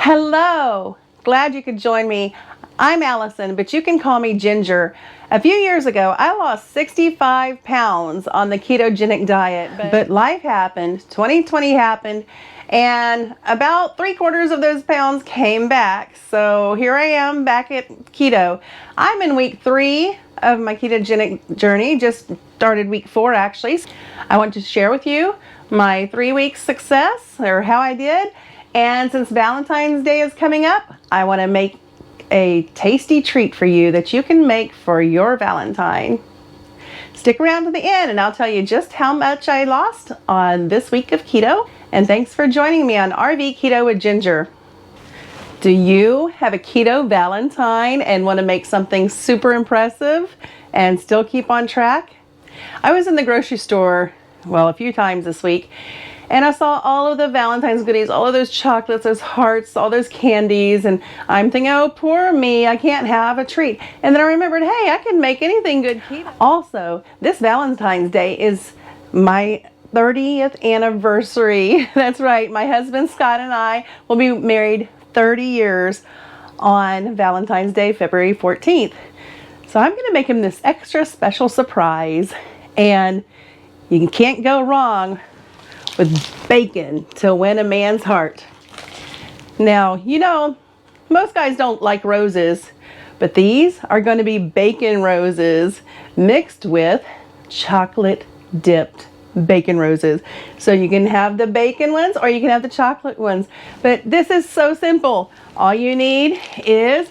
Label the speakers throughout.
Speaker 1: Hello! Glad you could join me. I'm Allison, but you can call me Ginger. A few years ago, I lost 65 pounds on the ketogenic diet, but life happened, 2020 happened, and about 3/4 of those pounds came back. So here I am back at keto. I'm in week 3 of my ketogenic journey, just started week 4 actually. I want to share with you my 3-week success, or how I did. And since Valentine's Day is coming up, I want to make a tasty treat for you that you can make for your Valentine. Stick around to the end and I'll tell you just how much I lost on this week of keto. And thanks for joining me on RV Keto with Ginger. Do you have a keto Valentine and want to make something super impressive and still keep on track? I was in the grocery store, well, a few times this week, and I saw all of the Valentine's goodies, all of those chocolates, those hearts, all those candies, and I'm thinking, oh, poor me, I can't have a treat. And then I remembered, hey, I can make anything good keto. Also, this Valentine's Day is my 30th anniversary. That's right, my husband Scott and I will be married 30 years on Valentine's Day, February 14th. So I'm gonna make him this extra special surprise, and you can't go wrong with bacon to win a man's heart. Now, you know, most guys don't like roses, but these are going to be bacon roses mixed with chocolate dipped bacon roses. So you can have the bacon ones or you can have the chocolate ones. But this is so simple. All you need is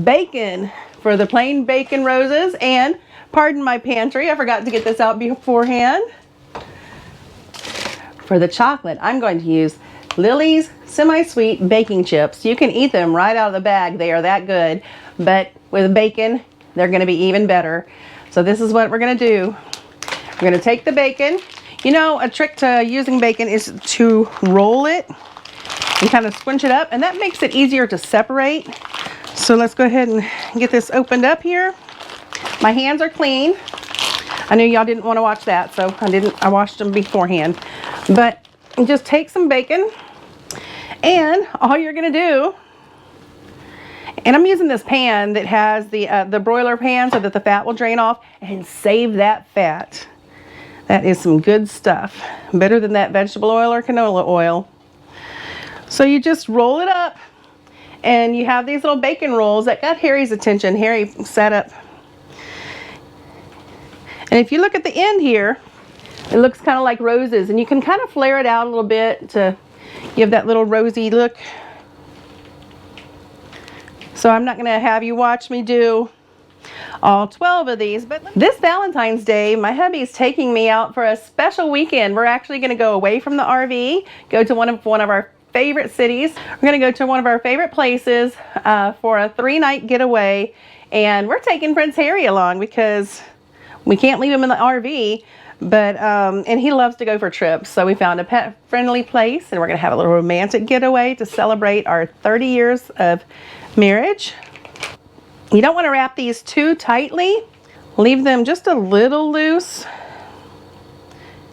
Speaker 1: bacon for the plain bacon roses, and pardon my pantry, I forgot to get this out beforehand. For the chocolate, I'm going to use Lily's semi-sweet baking chips. You can eat them right out of the bag. They are that good. But with bacon, they're going to be even better. So this is what we're going to do. We're going to take the bacon. You know, a trick to using bacon is to roll it and kind of squinch it up, and that makes it easier to separate. So let's go ahead and get this opened up here. My hands are clean. I knew y'all didn't want to watch that, so I washed them beforehand. But just take some bacon, and all you're gonna do, and I'm using this pan that has the broiler pan so that the fat will drain off, and save that fat. That is some good stuff. Better than that vegetable oil or canola oil. So you just roll it up, and you have these little bacon rolls that got Harry's attention. Harry sat up. And if you look at the end here, it looks kind of like roses, and you can kind of flare it out a little bit to give that little rosy look. So I'm not going to have you watch me do all 12 of these, but this Valentine's Day, my hubby is taking me out for a special weekend. We're actually going to go away from the RV, go to one of our favorite cities. We're going to go to one of our favorite places for a 3-night getaway, and we're taking Prince Harry along because we can't leave him in the RV, but and he loves to go for trips. So we found a pet-friendly place, and we're gonna have a little romantic getaway to celebrate our 30 years of marriage. You don't want to wrap these too tightly. Leave them just a little loose.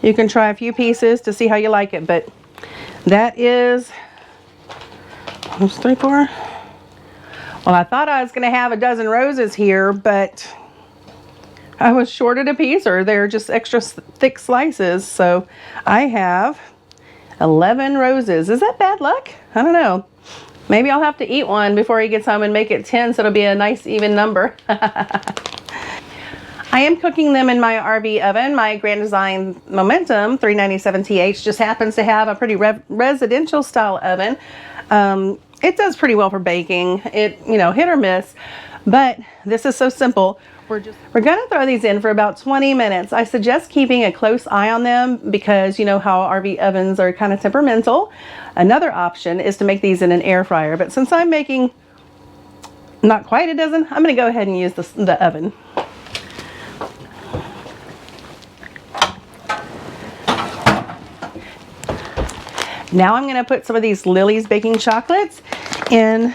Speaker 1: You can try a few pieces to see how you like it, but that is almost 3, 4. Well, I thought I was gonna have a dozen roses here, but I was shorted a piece, or they're just extra thick slices. So I have 11 roses. Is that bad luck? I don't know. Maybe I'll have to eat one before he gets home and make it 10, so it'll be a nice even number. I am cooking them in my RV oven. My Grand Design Momentum 397TH just happens to have a pretty residential style oven. It does pretty well for baking. It, you know, hit or miss, but this is so simple. We're gonna throw these in for about 20 minutes. I suggest keeping a close eye on them because you know how RV ovens are kind of temperamental. Another option is to make these in an air fryer, but since I'm making not quite a dozen, I'm gonna go ahead and use the oven. Now I'm gonna put some of these Lily's baking chocolates in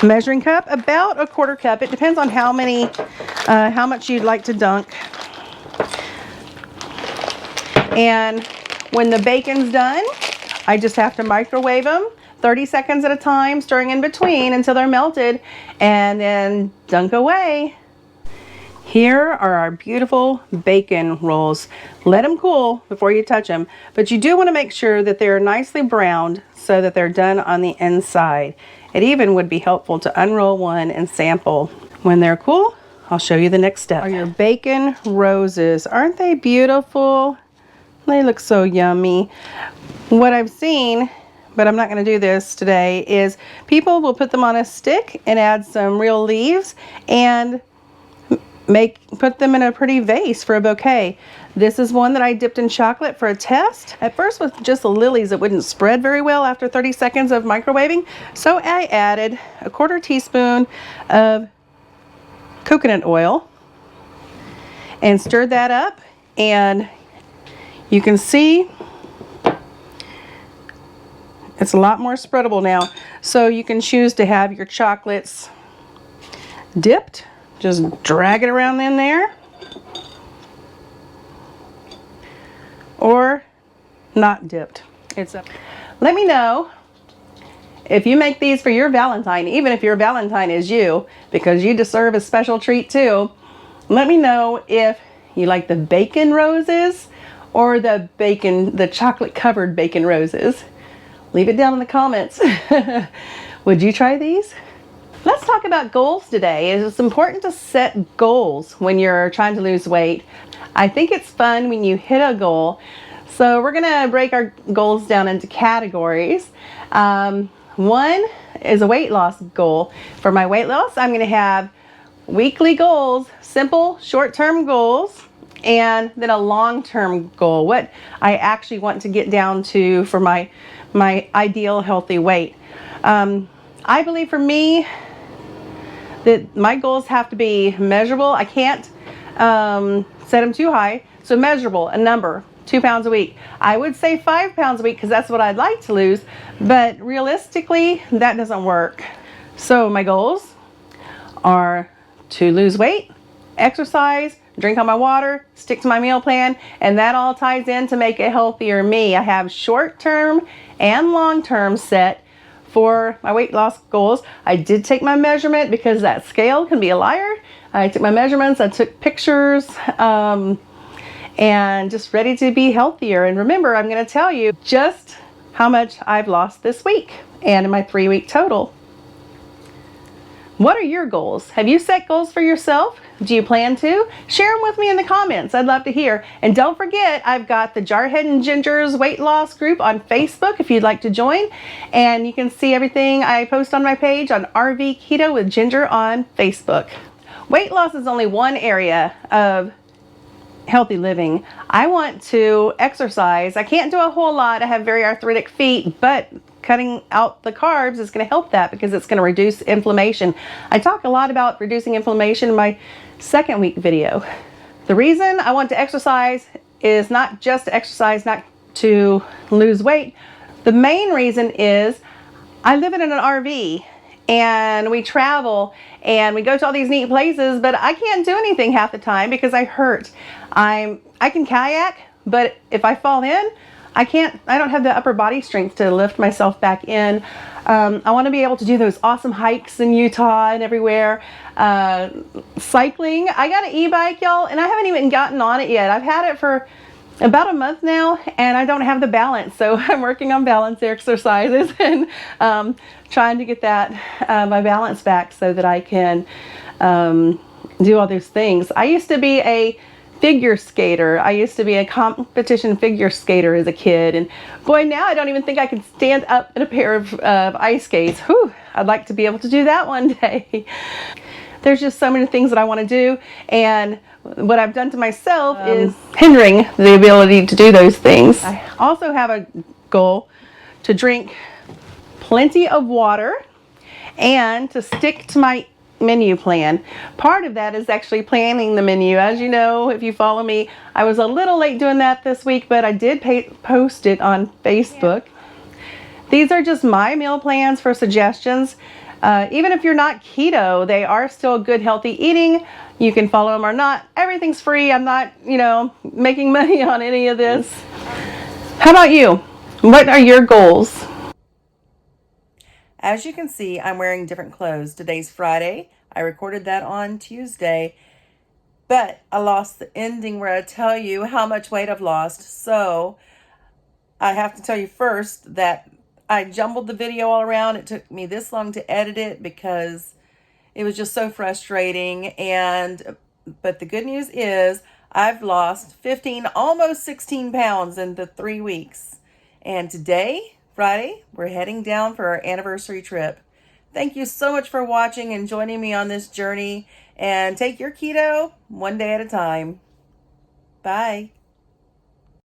Speaker 1: measuring cup, about a 1/4 cup. It depends on how much you'd like to dunk. And when the bacon's done, I just have to microwave them 30 seconds at a time, stirring in between until they're melted, and then dunk away. Here are our beautiful bacon rolls. Let them cool before you touch them, but you do want to make sure that they're nicely browned so that they're done on the inside. It even would be helpful to unroll one and sample. When they're cool, I'll show you the next step. Are your bacon roses. Aren't they beautiful? They look so yummy. What I've seen, but I'm not going to do this today, is people will put them on a stick and add some real leaves and put them in a pretty vase for a bouquet. This is one that I dipped in chocolate for a test. At first with just the lilies, it wouldn't spread very well after 30 seconds of microwaving, so I added a 1/4 teaspoon of coconut oil and stirred that up, and you can see it's a lot more spreadable now. So you can choose to have your chocolates dipped. Just drag it around in there, or not dipped. It's up. Let me know if you make these for your Valentine, even if your Valentine is you, because you deserve a special treat too. Let me know if you like the bacon roses or the chocolate covered bacon roses. Leave it down in the comments. Would you try these? Let's talk about goals today. It's important to set goals when you're trying to lose weight. I think it's fun when you hit a goal. So we're gonna break our goals down into categories. One is a weight loss goal. For my weight loss, I'm gonna have weekly goals, simple short-term goals, and then a long-term goal, what I actually want to get down to for my ideal healthy weight. I believe for me, that my goals have to be measurable. I can't set them too high. So measurable, a number, 2 pounds a week. I would say 5 pounds a week because that's what I'd like to lose, but realistically, that doesn't work. So my goals are to lose weight, exercise, drink all my water, stick to my meal plan, and that all ties in to make a healthier me. I have short-term and long-term set for my weight loss goals. I did take my measurement because that scale can be a liar. I took my measurements, I took pictures, and just ready to be healthier. And remember, I'm gonna tell you just how much I've lost this week and in my 3-week total. What are your goals? Have you set goals for yourself? Do you plan to? Share them with me in the comments. I'd love to hear. And don't forget, I've got the Jarhead and Ginger's weight loss group on Facebook if you'd like to join. And you can see everything I post on my page on RV Keto with Ginger on Facebook. Weight loss is only one area of healthy living. I want to exercise. I can't do a whole lot. I have very arthritic feet, but cutting out the carbs is going to help that because it's going to reduce inflammation. I talk a lot about reducing inflammation in my 2nd week video. The reason I want to exercise is not just to exercise, not to lose weight. The main reason is I live in an RV and we travel and we go to all these neat places, but I can't do anything half the time because I hurt. I can kayak, but if I fall in, I don't have the upper body strength to lift myself back in. I want to be able to do those awesome hikes in Utah and everywhere. Cycling, I got an e-bike, y'all, and I haven't even gotten on it yet. I've had it for about a month now, and I don't have the balance, so I'm working on balance exercises and trying to get that my balance back so that I can do all those things. I used to be a figure skater. I used to be a competition figure skater as a kid, and boy, now I don't even think I can stand up in a pair of ice skates. Whew, I'd like to be able to do that one day. There's just so many things that I want to do, and what I've done to myself is hindering the ability to do those things. I also have a goal to drink plenty of water and to stick to my menu plan. Part of that is actually planning the menu. As you know, if you follow me, I was a little late doing that this week, but I did post it on Facebook. These are just my meal plans for suggestions. Even if you're not keto, they are still good healthy eating. You can follow them or not. Everything's free. I'm not, making money on any of this. How about you? What are your goals? As you can see, I'm wearing different clothes. Today's Friday. I recorded that on Tuesday, but I lost the ending where I tell you how much weight I've lost. So I have to tell you first that I jumbled the video all around. It took me this long to edit it because it was just so frustrating. But the good news is I've lost 15, almost 16 pounds in the 3 weeks. And today, Friday, we're heading down for our anniversary trip. Thank you so much for watching and joining me on this journey. And take your keto one day at a time. Bye.